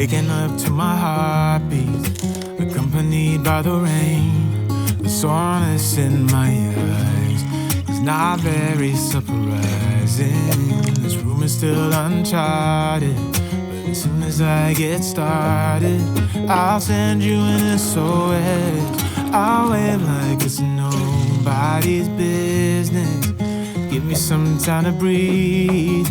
Waking up to my heartbeat, accompanied by the rain. The soreness in my eyes is not very surprising. This room is still uncharted, but as soon as I get started, I'll send you an SOS. I'll wait like it's nobody's business. Give me some time to breathe,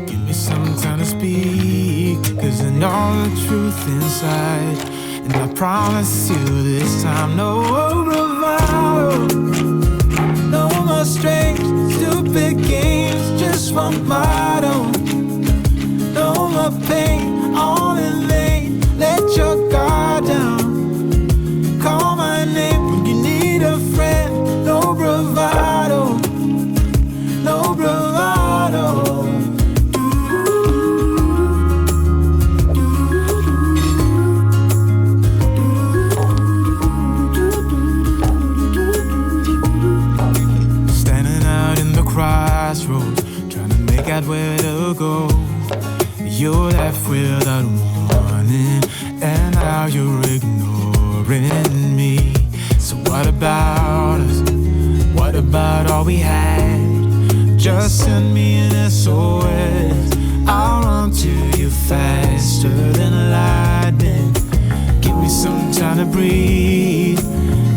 give me some time to speak, 'cause I know the truth inside. And I promise you this time, no bravado, no more strange, stupid games, just one motto. No more pain, all in vain, let your guard down. Call my name when you need a friend, no bravado, no bravado. Crossroads, trying to make out where to go. You're left without warning, and now you're ignoring me. So what about us? What about all we had? Just send me an SOS. I'll run to you faster than lightning. Give me some time to breathe,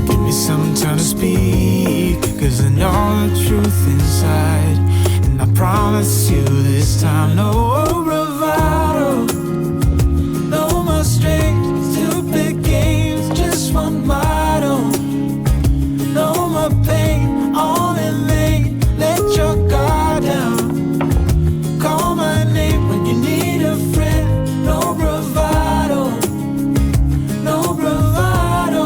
give me some time to speak, 'cause I know the truth inside. And I promise you this time, no bravado, no more strange, stupid games, just one motto. No more pain, all in vain, let your guard down. Call my name when you need a friend, no bravado, no bravado.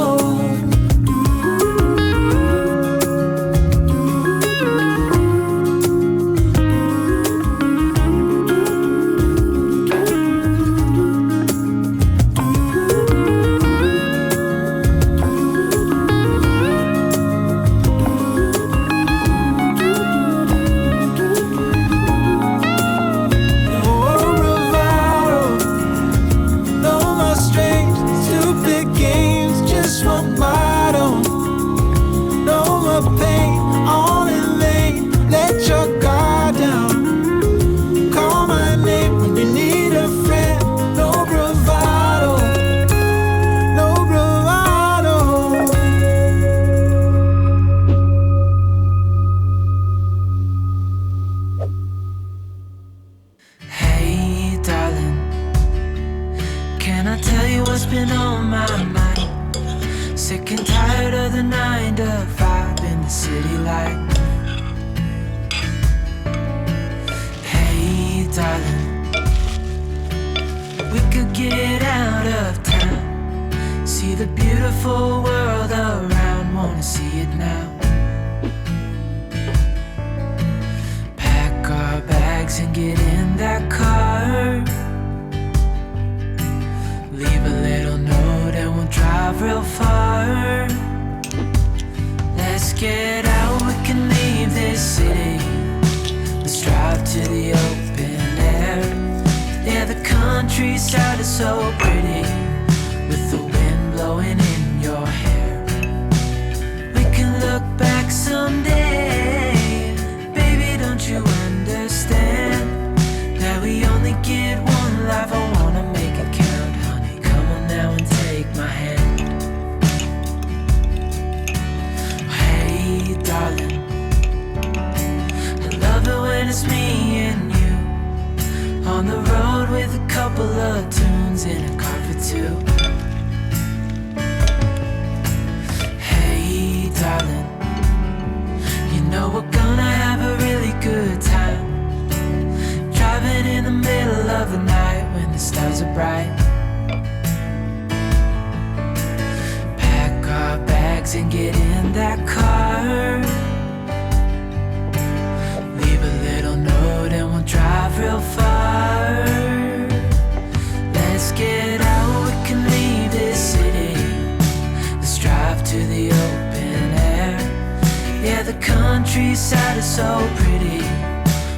Countryside is so pretty,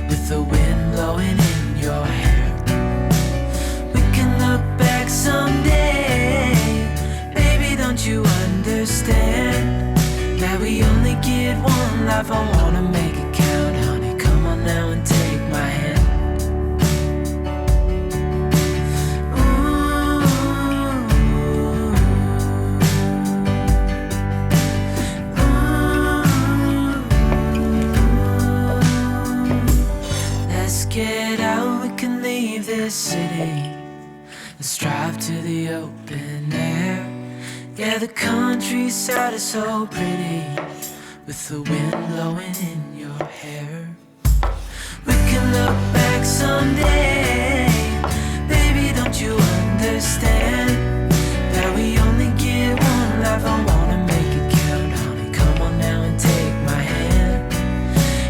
with the wind blowing in your hair. We can look back back someday. Baby, don't you understand that we only get one life? I wanna make it count, honey. Come on now and take my hand. Let's get out, we can leave this city. Let's drive to the open air. Yeah, the countryside is so pretty, with the wind blowing in your hair. We can look back someday. Baby, don't you understand that we only get one life? I wanna make it count, honey. Come on now and take my hand.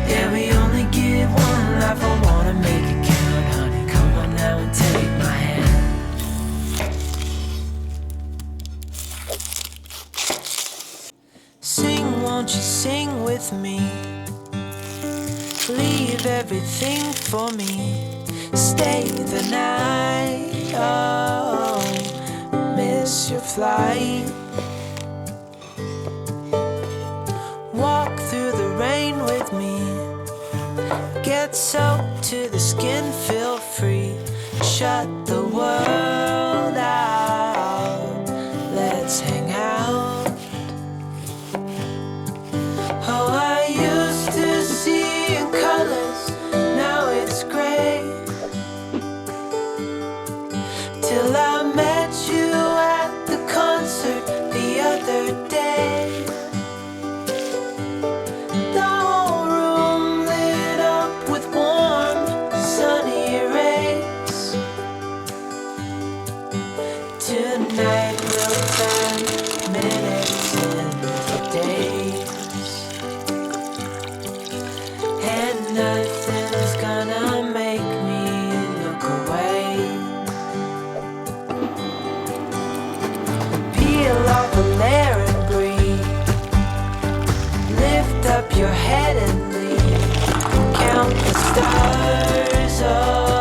Yeah, we only get one life. I wanna make it count, honey. Come on now and take my hand. Sing, won't you sing with me? Leave everything for me. Stay the night. Oh, miss your flight. Walk through the rain with me. Get soaked to the skin, feel free. Shut the world out. Let's hang out. Oh, I used to see in colors, now it's gray. Till I met you at the concert the other day. The whole room lit up with warm, sunny rays. Tonight we'll turn minutes into days, and nothing's gonna make me look away. Peel off a layer and breathe. Lift up your head and leave. Count the stars. Oh,